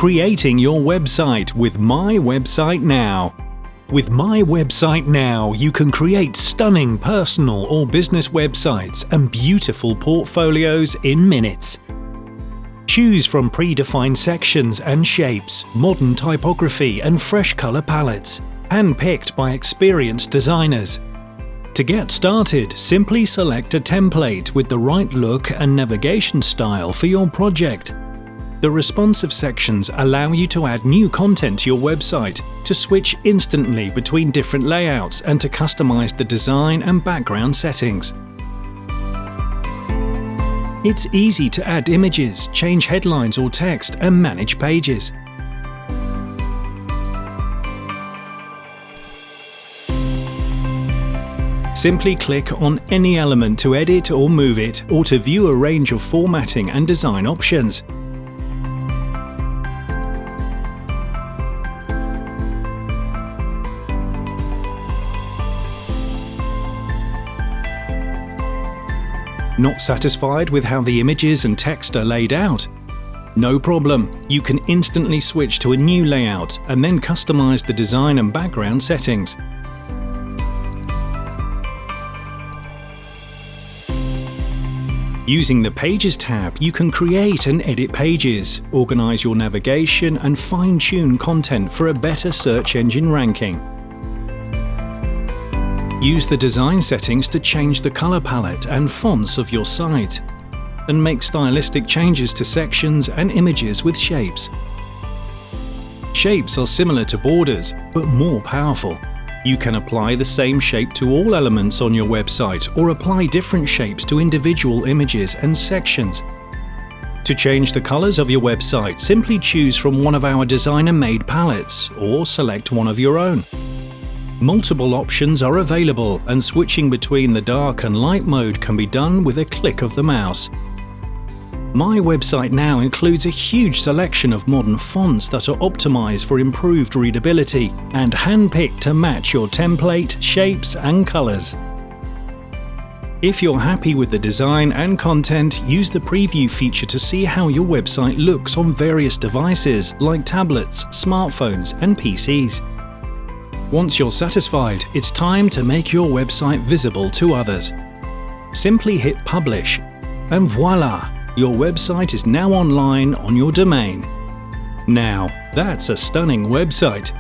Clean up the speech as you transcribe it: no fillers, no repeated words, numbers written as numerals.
Creating your website with My Website Now. With My Website Now, you can create stunning personal or business websites and beautiful portfolios in minutes. Choose from predefined sections and shapes, modern typography and fresh color palettes, handpicked by experienced designers. To get started, simply select a template with the right look and navigation style for your project. The responsive sections allow you to add new content to your website, to switch instantly between different layouts and to customize the design and background settings. It's easy to add images, change headlines or text, and manage pages. Simply click on any element to edit or move it, or to view a range of formatting and design options. Not satisfied with how the images and text are laid out? No problem, you can instantly switch to a new layout and then customize the design and background settings. Using the Pages tab, you can create and edit pages, organize your navigation and fine-tune content for a better search engine ranking. Use the design settings to change the color palette and fonts of your site, and make stylistic changes to sections and images with shapes. Shapes are similar to borders, but more powerful. You can apply the same shape to all elements on your website or apply different shapes to individual images and sections. To change the colors of your website, simply choose from one of our designer-made palettes or select one of your own. Multiple options are available, and switching between the dark and light mode can be done with a click of the mouse. My Website Now includes a huge selection of modern fonts that are optimized for improved readability and handpicked to match your template, shapes and colors. If you're happy with the design and content, use the preview feature to see how your website looks on various devices like tablets, smartphones and PCs. Once you're satisfied, it's time to make your website visible to others. Simply hit Publish, and voila! Your website is now online on your domain. Now, that's a stunning website.